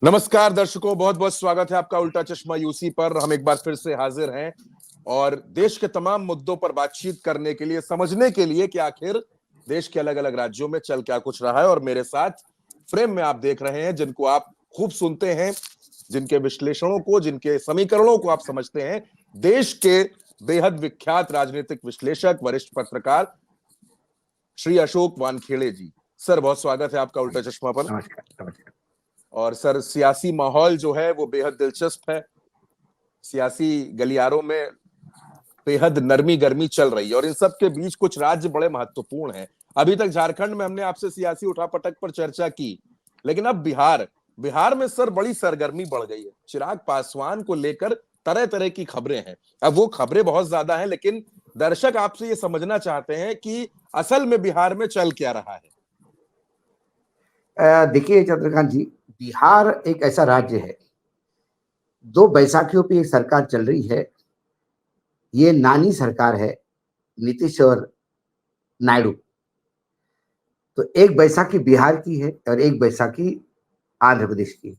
नमस्कार दर्शकों, बहुत बहुत स्वागत है आपका उल्टा चश्मा यूसी पर। हम एक बार फिर से हाजिर हैं और देश के तमाम मुद्दों पर बातचीत करने के लिए, समझने के लिए कि आखिर देश के अलग अलग राज्यों में चल क्या कुछ रहा है। और मेरे साथ फ्रेम में आप देख रहे हैं, जिनको आप खूब सुनते हैं, जिनके विश्लेषणों को, जिनके समीकरणों को आप समझते हैं, देश के बेहद विख्यात राजनीतिक विश्लेषक, वरिष्ठ पत्रकार श्री अशोक वानखेड़े जी। सर, बहुत स्वागत है आपका उल्टा चश्मा पर। नमस्कार नमस्कार। और सर, सियासी माहौल जो है वो बेहद दिलचस्प है। सियासी गलियारों में बेहद नरमी गर्मी चल रही है और इन सब के बीच कुछ राज्य बड़े महत्वपूर्ण हैं। अभी तक झारखंड में हमने आपसे सियासी उठापटक पर चर्चा की, लेकिन अब बिहार बिहार में सर बड़ी सरगर्मी बढ़ गई है। चिराग पासवान को लेकर तरह तरह की खबरें हैं। अब वो खबरें बहुत ज्यादा हैं, लेकिन दर्शक आपसे ये समझना चाहते हैं कि असल में बिहार में चल क्या रहा है। देखिए चंद्रकांत जी, बिहार एक ऐसा राज्य है, दो बैसाखियों पे एक सरकार चल रही है। ये नानी सरकार है, नीतीश और नायडू। तो एक बैसाखी बिहार की है और एक बैसाखी आंध्र प्रदेश की।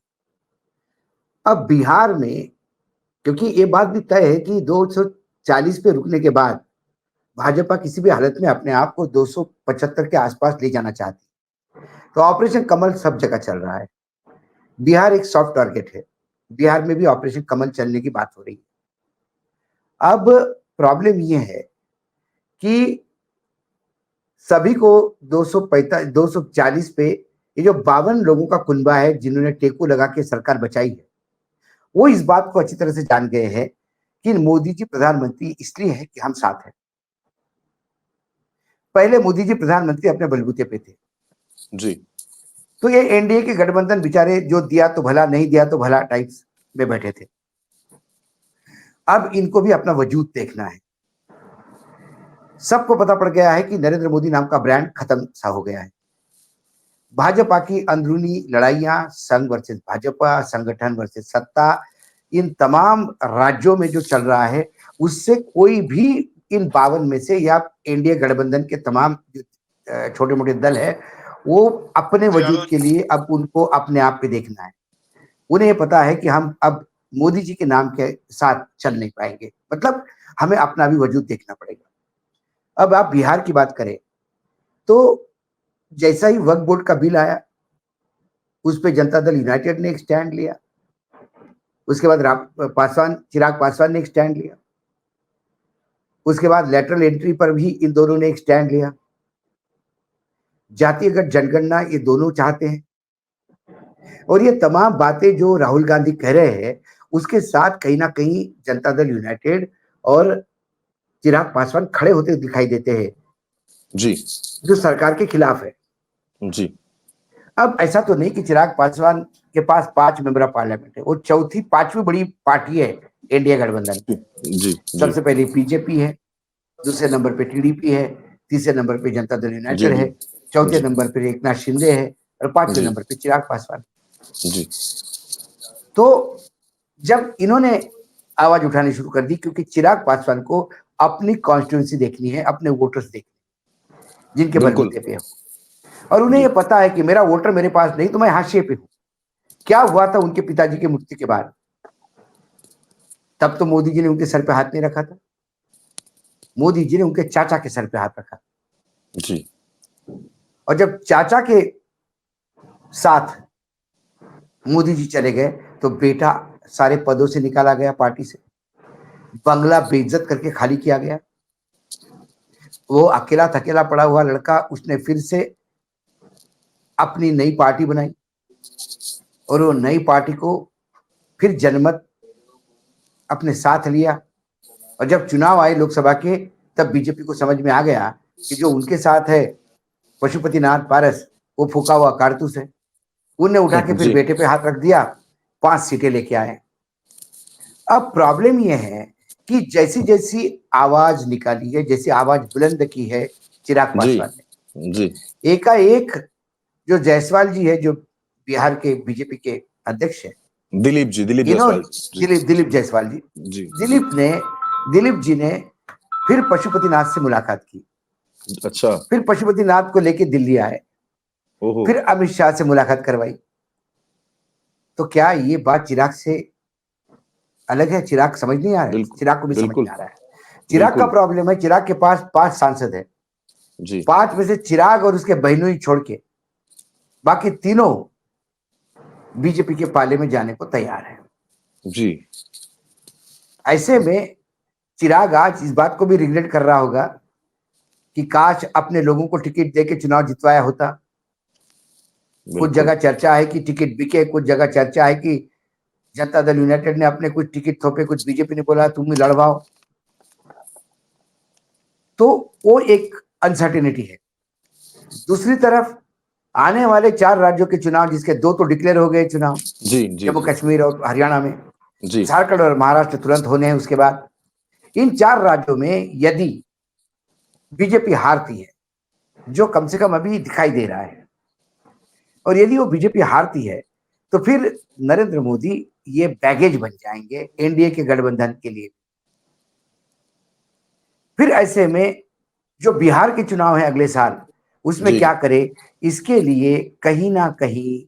अब बिहार में, क्योंकि ये बात भी तय है कि 240 पे रुकने के बाद भाजपा किसी भी हालत में अपने आप को 275 के आसपास ले जाना चाहती, तो ऑपरेशन कमल सब जगह चल रहा है। बिहार एक सॉफ्ट टारगेट है, बिहार में भी ऑपरेशन कमल चलने की बात हो रही है। अब प्रॉब्लम ये है कि सभी को 240 पे, ये जो 52 लोगों का कुनबा है जिन्होंने टेकू लगा के सरकार बचाई है, वो इस बात को अच्छी तरह से जान गए हैं कि मोदी जी प्रधानमंत्री इसलिए है कि हम साथ हैं। पहले मोदी जी प्रधानमंत्री अपने बलबूते पे थे जी। तो ये एनडीए के गठबंधन बेचारे जो दिया तो भला, नहीं दिया तो भला टाइप्स में बैठे थे। अब इनको भी अपना वजूद देखना है। सबको पता पड़ गया है कि नरेंद्र मोदी नाम का ब्रांड खत्म सा हो गया है। भाजपा की अंदरूनी लड़ाइयां, संघ वर्सेस भाजपा, संगठन वर्सेस सत्ता, इन तमाम राज्यों में जो चल रहा है, उससे कोई भी इन 52 में से या एनडीए गठबंधन के तमाम छोटे मोटे दल है, वो अपने वजूद के लिए अब उनको अपने आप पे देखना है। उन्हें पता है कि हम अब मोदी जी के नाम के साथ चल नहीं पाएंगे, मतलब हमें अपना भी वजूद देखना पड़ेगा। अब आप बिहार की बात करें तो जैसा ही वक्फ बोर्ड का बिल आया, उस पे जनता दल यूनाइटेड ने एक स्टैंड लिया। उसके बाद चिराग पासवान ने एक स्टैंड लिया। उसके बाद लेटरल एंट्री पर भी इन दोनों ने एक स्टैंड लिया। जातिगत जनगणना ये दोनों चाहते हैं। और ये तमाम बातें जो राहुल गांधी कह रहे हैं, उसके साथ कहीं ना कहीं जनता दल यूनाइटेड और चिराग पासवान खड़े होते दिखाई देते हैं जी। जो सरकार के खिलाफ है। जी। अब ऐसा तो नहीं कि चिराग पासवान के पास 5 मेंबर ऑफ पार्लियामेंट है, वो चौथी पांचवी बड़ी पार्टी है इंडिया गठबंधन। जी। सबसे पहले बीजेपी है, दूसरे नंबर पे टीडीपी है, तीसरे नंबर पे जनता दल जी। यूनाइटेड है, जी। चौथे जी। नंबर पे एकनाथ शिंदे है और पांचवें जी। नंबर पे चिराग पासवान। जी। तो जब इन्होंने आवाज उठानी शुरू कर दी, क्योंकि चिराग पासवान को अपनी कॉन्स्टिट्यूंसी देखनी है, अपने वोटर्स देखने जिनके बिल्कुल। बलबूते पे हो, और उन्हें जी। यह पता है कि मेरा वोटर मेरे पास नहीं तो मैं हाशिए पे हूं। क्या हुआ था उनके पिताजी की मृत्यु के बाद? तब तो मोदी जी ने उनके सर पे हाथ नहीं रखा था, मोदी जी ने उनके चाचा के सर पे हाथ रखा। जी। और जब चाचा के साथ मोदी जी चले गए तो बेटा सारे पदों से निकाला गया, पार्टी से बंगला बेइज्जत करके खाली किया गया। वो अकेला थकेला पड़ा हुआ लड़का, उसने फिर से अपनी नई पार्टी बनाई और वो नई पार्टी को फिर जनमत अपने साथ लिया। और जब चुनाव आए लोकसभा के, तब बीजेपी को समझ में आ गया कि जो उनके साथ है पशुपतिनाथ पारस, वो फूका हुआ कारतूस है। उन्हें उठा के फिर जी। बेटे पे हाथ रख दिया, 5 सीटें लेके आए। अब प्रॉब्लम यह है कि जैसी जैसी आवाज निकाली है, जैसी आवाज बुलंद की है चिराग जी। पासवान ने, जी। एकाएक जो जायसवाल जी है, जो बिहार के बीजेपी के अध्यक्ष है, दिलीप इन्होंने जायसवाल जी। दिलीप जायसवाल जी, जी। दिलीप जी ने फिर पशुपतिनाथ से मुलाकात की। अच्छा। फिर पशुपतिनाथ को लेके दिल्ली आए, ओहो। फिर अमित शाह से मुलाकात करवाई। तो क्या ये बात चिराग से अलग है? चिराग समझ नहीं आ रहा है, बिल्कुल चिराग को भी समझ बिल्कुल नहीं आ रहा है। चिराग का बिल्कुल। प्रॉब्लम है, चिराग के पास 5 सांसद है, जी 5 में से चिराग और उसके बहनोई छोड़ के बाकी तीनों बीजेपी के पाले में जाने को तैयार है। जी। ऐसे में चिराग आज इस बात को भी रिग्रेट कर रहा होगा कि काश अपने लोगों को टिकट देके चुनाव जितवाया होता। कुछ बिल्कुल जगह चर्चा है कि टिकट बिके, कुछ जगह चर्चा है कि जनता दल यूनाइटेड ने अपने कुछ टिकट थोपे, कुछ बीजेपी ने बोला तुम ही लड़वाओ। तो वो एक अनसर्टेनिटी है। दूसरी तरफ आने वाले 4 राज्यों के चुनाव, जिसके 2 तो डिक्लेयर हो गए चुनाव, जी जी जम्मू जी कश्मीर और हरियाणा में, जी। झारखंड और महाराष्ट्र तुरंत होने हैं उसके बाद। इन 4 राज्यों में यदि बीजेपी हारती है, जो कम से कम अभी दिखाई दे रहा है, और यदि वो बीजेपी हारती है तो फिर नरेंद्र मोदी ये बैगेज बन जाएंगे एनडीए के गठबंधन के लिए। फिर ऐसे में जो बिहार के चुनाव है अगले साल, उसमें जी क्या करे, इसके लिए कहीं ना कहीं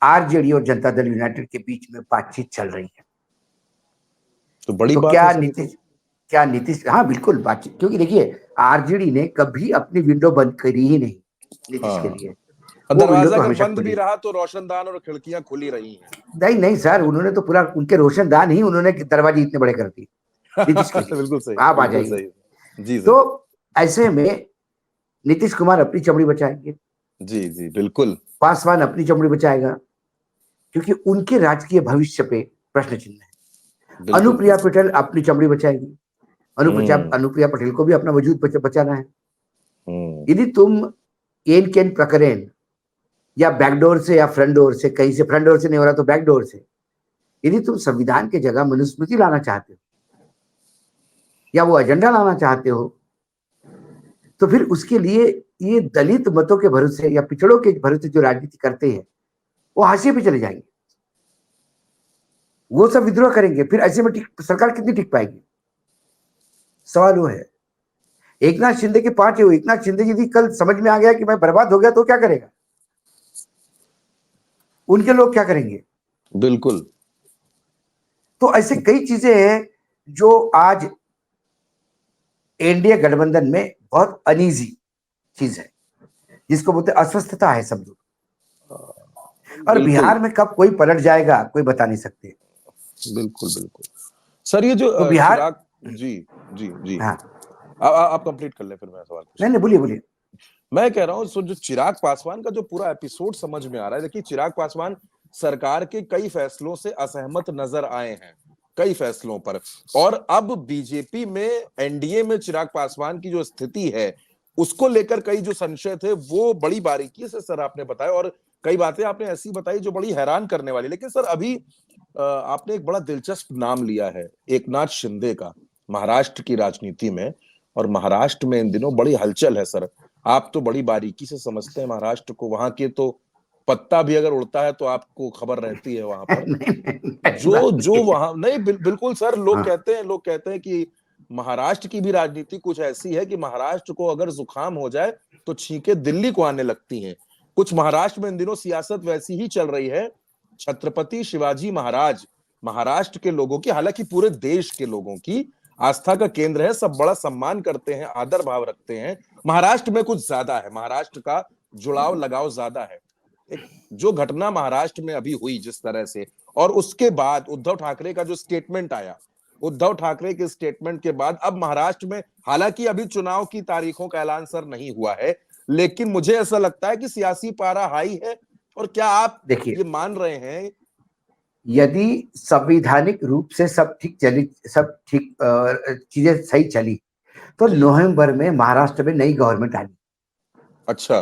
आरजेडी और जनता दल यूनाइटेड के बीच में बातचीत चल रही है। तो बड़ी तो बात है सर ये तो। क्या नीतीश, हाँ बिल्कुल बातचीत, क्योंकि देखिए आरजेडी ने कभी अपनी विंडो बंद करी ही नहीं नीतीश के हाँ, लिए। और वो विंडो दरवाजा तो अगर हमेशा बंद खुली भी है। रहा तो रोशनदान और खिड़कियां खुली रही हैं। नहीं नहीं सर, उन्होंने तो पूरा उनके रोशनदान ही उन्होंने दरवाजे इतने बड़े कर दिए नीतीश के लिए। बिल्कुल सही, आप आ बिल्कुल जाइए। सही। जी तो सर। ऐसे में नीतीश कुमार अपनी चमड़ी बचाएंगे, जी जी बिल्कुल पासवान अपनी चमड़ी बचाएगा, क्योंकि उनके राजकीय भविष्य पे प्रश्न चिन्ह है। बिल्कुल अनुप्रिया बिल्कुल। पटेल अपनी चमड़ी बचाएगी। हम्म अनुप्रिया पटेल को भी अपना वजूद बचाना है। हम्म। यदि तुम केन केन प्रकरण या बैकडोर से या फ्रंट डोर से, कहीं से फ्रंट डोर से नहीं हो रहा तो बैकडोर से, यदि तुम संविधान की जगह मनुस्मृति लाना चाहते हो या वो एजेंडा लाना चाहते हो, तो फिर उसके लिए ये दलित मतों के भरोसे या पिछड़ों के भरोसे जो राजनीति करते हैं, वो हाशिए पे चले जाएंगे, वो सब विद्रोह करेंगे। फिर ऐसे में सरकार कितनी टिक पाएगी? सवाल वो है। एकनाथ शिंदे के 5 है, वो एकनाथ शिंदे यदि कल समझ में आ गया कि मैं बर्बाद हो गया तो क्या करेगा? उनके लोग क्या करेंगे? बिल्कुल। तो ऐसे कई चीजें हैं जो आज एनडीए गठबंधन में बहुत अनईजी चीज है, जिसको बोलते हैं अस्वस्थता है सब लोग। और बिल्कुल बिहार में कब कोई पलट जाएगा कोई बता नहीं सकते। बिल्कुल बिल्कुल। सर ये जो तो बिहार, चिराग। जी जी जी। हाँ आप कंप्लीट कर लें फिर मैं सवाल नहीं पूछता नहीं, हूँ। बोलिए बोलिए। मैं कह रहा हूँ जो चिराग पासवान का जो पूरा एपिसोड समझ में आ रहा है, देखिए चिराग पासवान सरकार के कई फैसलों से असहमत नजर आए हैं, कई फैसलों पर। और अब बीजेपी में, एनडीए में चिराग पासवान की जो स्थिति है उसको लेकर कई जो संशय थे वो बड़ी बारीकी से सर आपने बताया, और कई बातें आपने ऐसी बताई जो बड़ी हैरान करने वाली। लेकिन सर अभी आपने एक बड़ा दिलचस्प नाम लिया है एकनाथ शिंदे का महाराष्ट्र की राजनीति में, और महाराष्ट्र में इन दिनों बड़ी हलचल है सर। आप तो बड़ी बारीकी से समझते हैं महाराष्ट्र को, वहां के तो पत्ता भी अगर उड़ता है तो आपको खबर रहती है वहां पर। नहीं, नहीं, ऐसी जो बात जो नहीं है। वहां नहीं, बिल्कुल सर, हाँ लोग कहते हैं कि महाराष्ट्र की भी राजनीति कुछ ऐसी है कि महाराष्ट्र को अगर जुकाम हो जाए तो छींके दिल्ली को आने लगती हैं। कुछ महाराष्ट्र में इन दिनों सियासत वैसी ही चल रही है। छत्रपति शिवाजी महाराज महाराष्ट्र के लोगों की, हालांकि पूरे देश के लोगों की आस्था का केंद्र है, सब बड़ा सम्मान करते हैं, आदर भाव रखते हैं। महाराष्ट्र में कुछ ज्यादा है, महाराष्ट्र का जुड़ाव लगाव ज्यादा है। एक जो घटना महाराष्ट्र में अभी हुई जिस तरह से, और उसके बाद उद्धव ठाकरे का जो स्टेटमेंट आया, उद्धव ठाकरे के स्टेटमेंट के बाद अब महाराष्ट्र में, हालांकि अभी चुनाव की तारीखों का ऐलान सर नहीं हुआ है, लेकिन मुझे ऐसा लगता है कि सियासी पारा हाई है। और क्या आप देखिए, ये मान रहे हैं? यदि संवैधानिक रूप से सब ठीक चली, सब ठीक चीजें सही चली, तो जी। नवंबर में महाराष्ट्र में नई गवर्नमेंट आनी। अच्छा।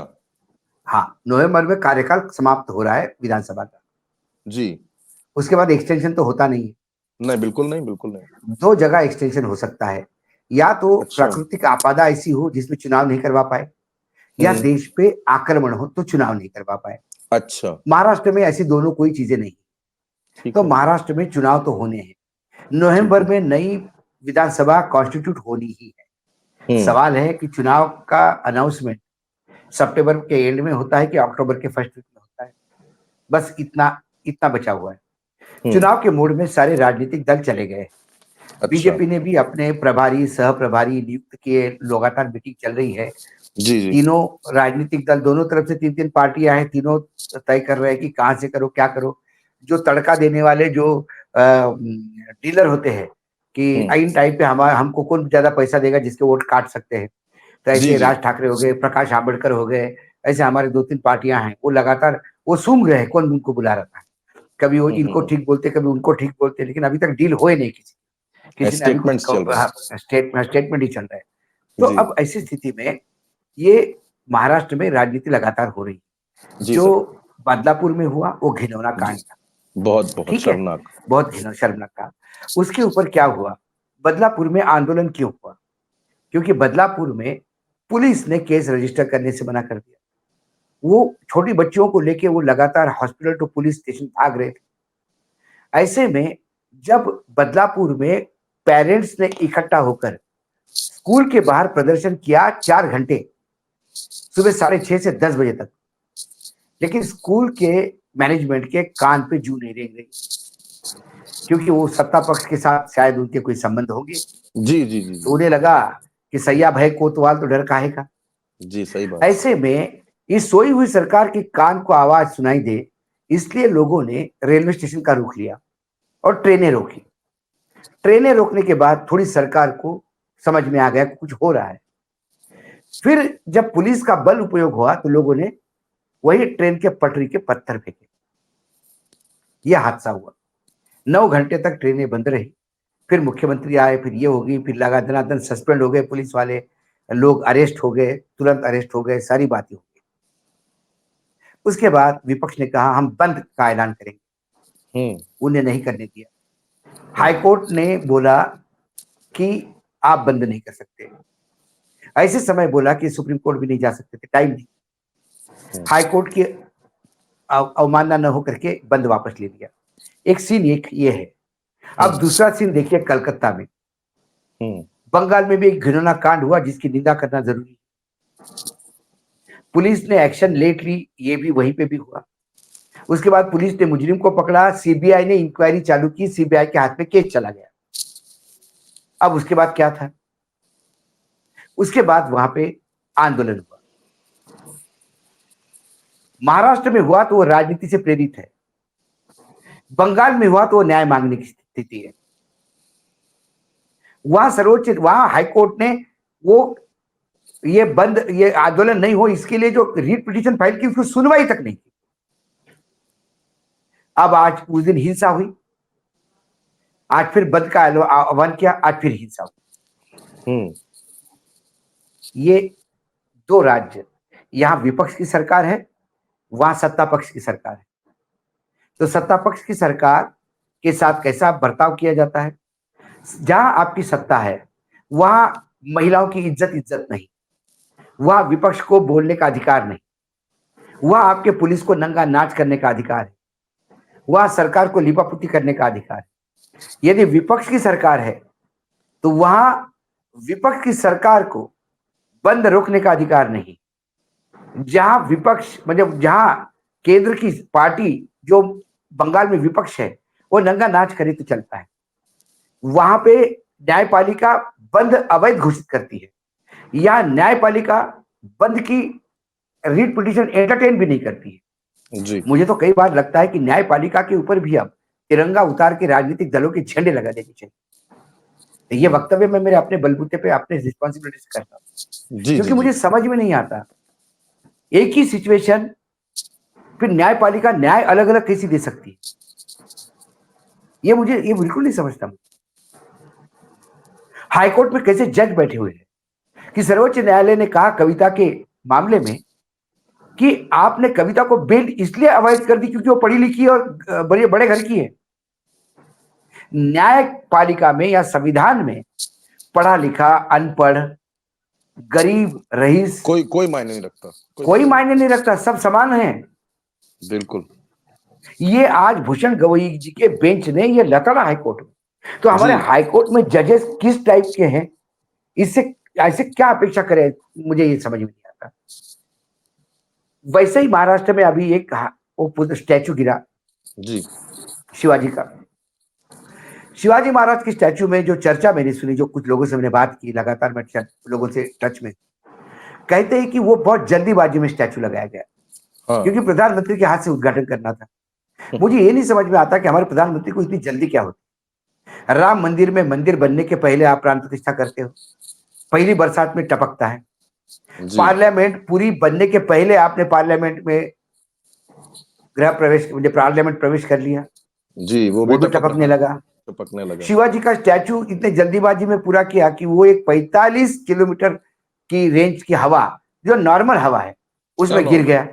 हाँ, नवंबर में कार्यकाल समाप्त हो रहा है विधानसभा का। जी। उसके बाद एक्सटेंशन तो होता नहीं है। नहीं, बिल्कुल नहीं, बिल्कुल नहीं। 2 जगह एक्सटेंशन हो सकता है, या तो अच्छा। प्राकृतिक आपदा ऐसी हो जिसमें चुनाव नहीं करवा पाए, या हम्म। देश पे आक्रमण हो तो चुनाव नहीं करवा पाए। अच्छा। महाराष्ट्र में ऐसी दोनों कोई चीजें नहीं। ठीक तो है। महाराष्ट्र में चुनाव तो होने हैं, ठीक नवंबर है। में नई विधानसभा कॉन्स्टिट्यूट होनी ही है। हम्म। सवाल है कि चुनाव का अनाउंसमेंट सितंबर के एंड में होता है कि अक्टूबर के फर्स्ट वीक में होता है, बस इतना इतना बचा हुआ है। हम्म। चुनाव के मोड में सारे राजनीतिक दल चले गए। अच्छा। बीजेपी ने भी अपने प्रभारी सह प्रभारी नियुक्त किए, लगातार मीटिंग चल रही है। जी जी। तीनों राजनीतिक दल, दोनों तरफ से 3-3 पार्टियां हैं, तीनों तय कर रहे हैं कि कहां से करो क्या करो। जो तड़का देने वाले जो डीलर होते हैं कि इन टाइम पे हमको कौन ज्यादा पैसा देगा जिसके वोट काट सकते हैं, तो जी ऐसे जी। राज ठाकरे हो गए, प्रकाश आंबेडकर हो गए, ऐसे हमारे 2-3 पार्टियां हैं, वो लगातार वो सूंघ रहे हैं कौन उनको बुला रहा है। कभी वो इनको ठीक बोलते, कभी उनको ठीक बोलते, लेकिन अभी तक डील होए नहीं किसी ने अभी कुछ स्टेटमेंट्स चल रहे हैं। स्टेटमेंट ही चल रहा है। तो जी अब ऐसी स्थिति में ये महाराष्ट्र में राजनीति लगातार हो रही है। जी जो सर। बदलापुर में हुआ वो घिनौना जी। कांड था, बहुत बहुत ठीक है, शर्मनाक। बहुत शर्मनाक था। उसके ऊपर क्या हुआ, बदलापुर में आंदोलन क्यों हुआ? क्योंकि बदलापुर में पुलिस ने केस रजिस्टर करने से मना कर दिया। वो छोटी बच्चियों को लेके वो लगातार हॉस्पिटल टू पुलिस स्टेशन भाग रहे थे। ऐसे में जब बदलापुर में पेरेंट्स ने इकट्ठा होकर स्कूल के बाहर प्रदर्शन किया 4 घंटे, सुबह 6:30 से 10 बजे तक, लेकिन स्कूल के मैनेजमेंट के कान पे जू नहीं रेंग रही, क्योंकि वो सत्ता पक्ष के साथ शायद उनके कोई संबंध होंगे। जी जी जी तो जी। उन्हें लगा कि सैया भय कोतवाल तो डर काहे का। जी सही बात। ऐसे में इस सोई हुई सरकार के कान को आवाज सुनाई दे, इसलिए लोगों ने रेलवे स्टेशन का रुख लिया और ट्रेनें रोकी। ट्रेनें रोकने के बाद थोड़ी सरकार को समझ में आ गया कि कुछ हो रहा है। फिर जब पुलिस का बल उपयोग हुआ तो लोगों ने वही ट्रेन के पटरी के पत्थर फेंके। यह हादसा हुआ। 9 घंटे तक ट्रेनें बंद रही। फिर मुख्यमंत्री आए, फिर ये हो गई, फिर लगा दनादन सस्पेंड हो गए पुलिस वाले, लोग अरेस्ट हो गए, तुरंत अरेस्ट हो गए, सारी बातें हो गई। उसके बाद विपक्ष ने कहा हम बंद का ऐलान करेंगे, उन्हें नहीं करने दिया। हाईकोर्ट ने बोला कि आप बंद नहीं कर सकते। ऐसे समय बोला कि सुप्रीम कोर्ट भी नहीं जा सकते थे, टाइम नहीं। हाईकोर्ट की अवमानना न होकर के बंद वापस ले लिया। एक सीन एक ये है। अब दूसरा सीन देखिए कलकत्ता में। बंगाल में भी एक घिनौना कांड हुआ जिसकी निंदा करना जरूरी है। पुलिस ने एक्शन लेट ली, ये भी वहीं पे भी हुआ। उसके बाद पुलिस ने मुजरिम को पकड़ा, सीबीआई ने इंक्वायरी चालू की, सीबीआई के हाथ में केस चला गया। अब उसके बाद क्या था, उसके बाद वहां पे आंदोलन हुआ। महाराष्ट्र में हुआ तो वो राजनीति से प्रेरित है, बंगाल में हुआ तो वो न्याय मांगने की स्थिति है। वहां हाईकोर्ट ने वो ये आंदोलन नहीं हो इसके लिए जो रीट पिटीशन फाइल की, उसकी सुनवाई तक नहीं की। अब आज उस दिन हिंसा हुई, आज फिर बंद का आह्वान किया, आज फिर हिंसा हुई। ये 2 राज्य, यहां विपक्ष की सरकार है, वहां सत्ता पक्ष की सरकार है। तो सत्ता पक्ष की सरकार के साथ कैसा बर्ताव किया जाता है? जहां आपकी सत्ता है वहां महिलाओं की इज्जत नहीं, वहां विपक्ष को बोलने का अधिकार नहीं, वहां आपके पुलिस को नंगा नाच करने का अधिकार है, वहां सरकार को लिपापुती करने का अधिकार है। यदि विपक्ष की सरकार है तो वहां विपक्ष की सरकार को बंद रोकने का अधिकार नहीं। जहां विपक्ष मतलब जहां केंद्र की पार्टी जो बंगाल में विपक्ष है वो नंगा नाच करे तो चलता है, वहां पे न्यायपालिका बंद अवैध घोषित करती है, या न्यायपालिका बंद की रीट पिटीशन एंटरटेन भी नहीं करती है। जी। मुझे तो कई बार लगता है कि न्यायपालिका के ऊपर भी अब तिरंगा उतार के राजनीतिक दलों के झंडे लगा देने चाहिए। ये वक्तव्य मैं मेरे अपने बलबूते पे अपने रिस्पॉन्सिबिलिटी से करता हूँ, क्योंकि मुझे समझ में नहीं आता एक ही सिचुएशन फिर न्यायपालिका न्याय अलग अलग कैसी दे सकती है। ये बिल्कुल नहीं समझता। हाईकोर्ट में कैसे जज बैठे हुए हैं कि सर्वोच्च न्यायालय ने कहा कविता के मामले में कि आपने कविता को बेल इसलिए अवैध कर दी क्योंकि वो पढ़ी लिखी और बड़े बड़े घर की है। न्यायपालिका में या संविधान में पढ़ा लिखा, अनपढ़, गरीब, रईस कोई मायने नहीं रखता, कोई मायने नहीं रखता, सब समान हैं। बिल्कुल। ये आज भूषण गवई जी के बेंच ने ये लताड़ा हाईकोर्ट में। तो हमारे हाईकोर्ट में जजेस किस टाइप के हैं, इससे ऐसे क्या अपेक्षा करें, मुझे ये समझ में नहीं आता। वैसे ही महाराष्ट्र में अभी एक वो स्टैचू गिरा, जी। शिवाजी का। शिवाजी महाराज की स्टैचू में जो चर्चा मैंने सुनी, जो कुछ लोगों से मैंने बात की, लगातार मैं लोगों से टच में, कहते हैं कि वो बहुत जल्दीबाजी में स्टैचू लगाया गया, हाँ। क्योंकि प्रधानमंत्री के हाथ से उद्घाटन करना था। मुझे ये नहीं समझ में आता कि हमारे प्रधानमंत्री को इतनी जल्दी क्या होती। राम मंदिर में मंदिर बनने के पहले आप प्राण प्रतिष्ठा करते हो, पहली बरसात में टपकता है। जी। पार्लियामेंट पूरी बनने के पहले आपने पार्लियामेंट में गृह प्रवेश, मुझे पार्लियामेंट प्रवेश कर लिया, जी, वो वो भी भी टपकने लगा। टपकने लगा। शिवाजी का स्टैचू इतने जल्दीबाजी में पूरा किया कि वो एक 45 किलोमीटर की रेंज की हवा, जो नॉर्मल हवा है, क्या उसमें गिर नॉर्मल। गया।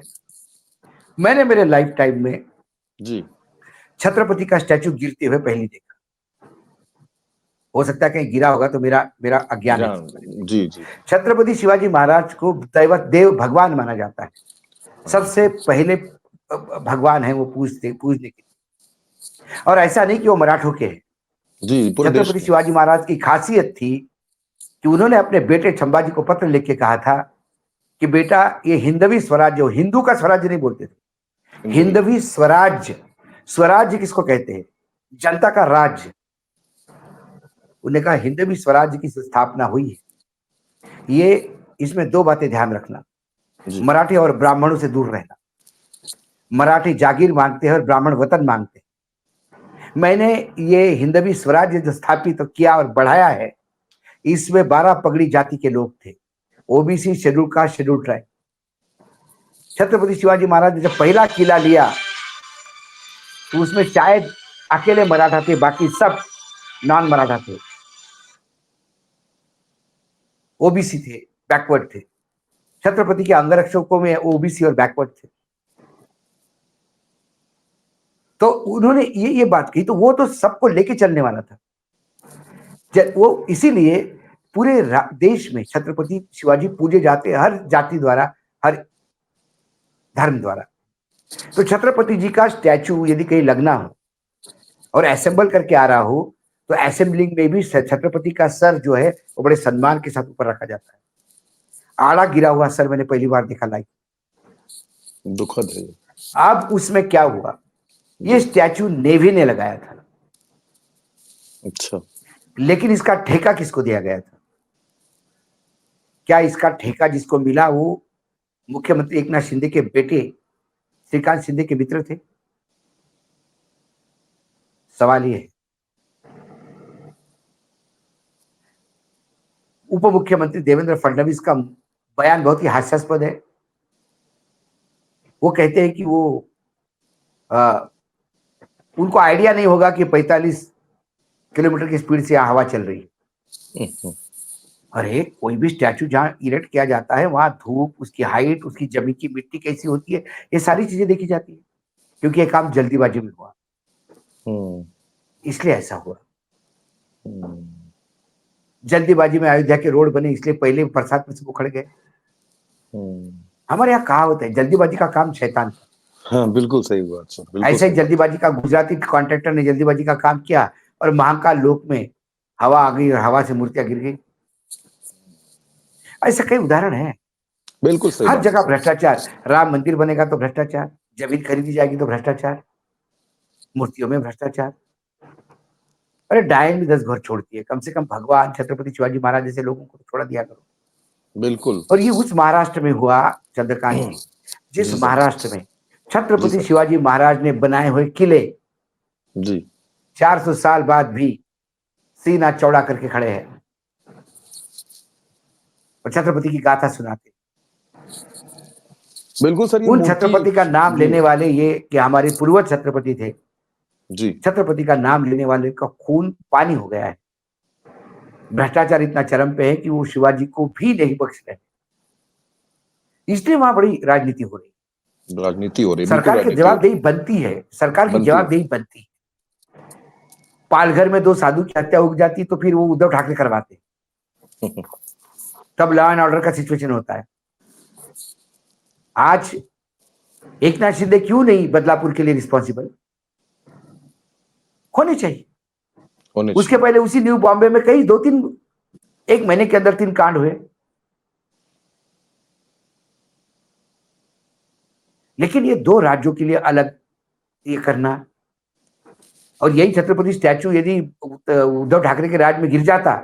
मैंने मेरे लाइफ टाइम में जी। छत्रपति का स्टैचू गिरते हुए पहली देखा। हो सकता है कहीं गिरा होगा तो मेरा मेरा अज्ञान है जान। इसके बारे में। जी, जी। छत्रपति शिवाजी महाराज को दैवत देव भगवान माना जाता है। सबसे पहले भगवान है वो पूजने के। और ऐसा नहीं कि वो मराठों के हैं। जी, पूरे देश छत्रपति में। शिवाजी महाराज की खासियत थी कि उन्होंने अपने बेटे संभाजी को पत्र लिख के कहा था कि बेटा, ये हिंदवी स्वराज्य हो, हिंदू का स्वराज्य नहीं बोलते थे, हिंदवी स्वराज्य। स्वराज्य किसको कहते हैं? जनता का राज्य। उन्होंने कहा हिंदवी स्वराज्य की स्थापना हुई है। ये इसमें दो बातें ध्यान रखना, मराठी और ब्राह्मणों से दूर रहना। मराठी जागीर मांगते हैं और ब्राह्मण वतन मांगते हैं। मैंने ये हिंदवी स्वराज्य जो स्थापित किया और बढ़ाया है, इसमें 12 पगड़ी जाति के लोग थे, OBC, schedule caste, schedule tribe. Chhatrapati Shivaji Maharaj ने जब पहला किला लिया तो उसमें शायद अकेले मराठा थे, बाकी सब नॉन मराठा थे, ओबीसी थे, बैकवर्ड थे। छत्रपति के अंगरक्षकों में ओबीसी और बैकवर्ड थे। तो उन्होंने ये बात कही, तो वो तो सबको लेके चलने वाला था। वो इसीलिए पूरे देश में छत्रपति शिवाजी पूजे जाते हैं, हर जाति द्वारा, हर धर्म द्वारा। तो छत्रपति जी का स्टैचू यदि कहीं लगना हो और असेंबल करके आ रहा हो, तो असेंबलिंग में भी छत्रपति का सर जो है वो बड़े सम्मान के साथ ऊपर रखा जाता है। आड़ा गिरा हुआ सर मैंने पहली बार देखा लाइव। दुखद है। अब उसमें क्या हुआ, ये स्टैचू नेवी ने लगाया था। अच्छा। लेकिन इसका ठेका किसको दिया गया था? क्या इसका ठेका जिसको मिला वो मुख्यमंत्री एकनाथ शिंदे के बेटे श्रीकांत शिंदे के मित्र थे? सवाल ये है। उप मुख्यमंत्री देवेंद्र फडणवीस का बयान बहुत ही हास्यास्पद है। वो कहते हैं कि वो उनको आइडिया नहीं होगा कि 45 किलोमीटर की स्पीड से हवा चल रही है। अरे कोई भी स्टैचू जहां इरेक्ट किया जाता है, वहां धूप, उसकी हाइट, उसकी जमीन की मिट्टी कैसी होती है, ये सारी चीजें देखी जाती है, क्योंकि ये काम जल्दीबाजी में हुआ, इसलिए ऐसा हुआ। जल्दीबाजी में अयोध्या के रोड बने, इसलिए पहले बरसात में सब उखड़ गए। हमारे यहाँ कहावत है, जल्दीबाजी का काम शैतान का। हाँ, बिल्कुल सही बात सर, बिल्कुल ऐसे ही सही। जल्दीबाजी का गुजराती कॉन्ट्रैक्टर ने जल्दीबाजी का काम किया और महाकाल लोक में हवा आ गई और हवा से मूर्तियां गिर गई। ऐसे कई उदाहरण हैं। बिल्कुल सही हर बात जगह है। भ्रष्टाचार। राम मंदिर बनेगा तो भ्रष्टाचार, जमीन खरीदी जाएगी तो भ्रष्टाचार, मूर्तियों में भ्रष्टाचार। अरे डायन भी 10 घर छोड़ती है, कम से कम भगवान छत्रपति शिवाजी महाराज जैसे लोगों को छोड़ा दिया करो। बिल्कुल। और ये उस महाराष्ट्र में हुआ चंद्रकांत जी, जिस जी सर। महाराष्ट्र में जी छत्रपति सर। शिवाजी महाराज ने बनाए हुए किले जी। 400 साल बाद भी सीना चौड़ा करके खड़े हैं और छत्रपति की गाथा सुनाते। बिल्कुल सर, ये उन मूर्ति। छत्रपति का नाम जी। लेने वाले, ये कि हमारे पूर्वज छत्रपति थे, जी। छत्रपति का नाम लेने वाले का खून पानी हो गया है। भ्रष्टाचार इतना चरम पे है कि वो शिवाजी को भी नहीं बख्श रहे, इसलिए वहां बड़ी राजनीति हो रही है। राजनीति हो रही है, बिल्कुल सरकार की राजनीति हो रही जवाबदेही बनती है, सरकार की बनती है। जवाबदेही बनती है। पालघर में 2 साधु की हत्या हो जाती तो फिर वो उद्धव ठाकरे करवाते, तब लॉ एंड ऑर्डर का सिचुएशन होता है। आज एकनाथ शिंदे क्यों नहीं बदलापुर के लिए रिस्पॉन्सिबल होने चाहिए? होने उसके चाहिए। पहले उसी न्यू बॉम्बे में कई 2-3, 1 महीने के अंदर 3 कांड हुए। लेकिन ये 2 राज्यों के लिए अलग ये करना और यही छत्रपति स्टैचू यदि उद्धव ठाकरे के राज में गिर जाता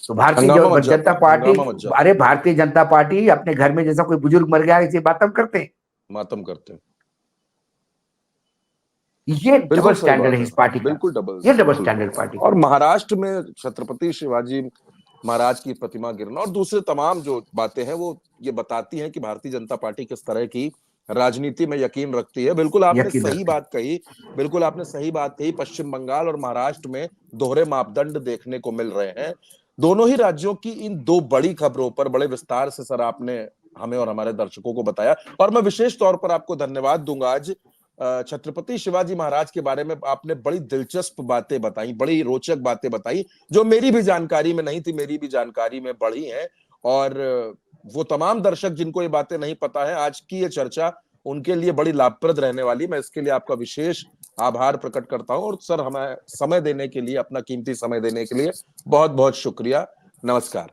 तो भारतीय जनता पार्टी, अरे भारतीय जनता पार्टी अपने घर में जैसा कोई बुजुर्ग मर गया इसे मातम करते हैं। ये डबल स्टैंडर्ड है इस पार्टी का, बिल्कुल डबल, ये डबल स्टैंडर्ड पार्टी। और महाराष्ट्र में छत्रपति शिवाजी महाराज की प्रतिमा गिरना और दूसरे तमाम जो बातें हैं वो ये बताती हैं कि भारतीय जनता पार्टी किस तरह की राजनीति में यकीन रखती है। बिल्कुल आपने सही बात कही, बिल्कुल आपने सही बात कही। पश्चिम बंगाल और महाराष्ट्र में दोहरे मापदंड देखने को मिल रहे हैं। दोनों ही राज्यों की इन दो बड़ी खबरों पर बड़े विस्तार से सर आपने हमें और हमारे दर्शकों को बताया, और मैं विशेष तौर पर आपको धन्यवाद दूंगा। आज छत्रपति शिवाजी महाराज के बारे में आपने बड़ी दिलचस्प बातें बताई, बड़ी रोचक बातें बताई, जो मेरी भी जानकारी में नहीं थी, मेरी भी जानकारी में बढ़ी हैं। और वो तमाम दर्शक जिनको ये बातें नहीं पता है, आज की ये चर्चा उनके लिए बड़ी लाभप्रद रहने वाली। मैं इसके लिए आपका विशेष आभार प्रकट करता हूं। और सर, हमें समय देने के लिए, अपना कीमती समय देने के लिए बहुत बहुत शुक्रिया। नमस्कार।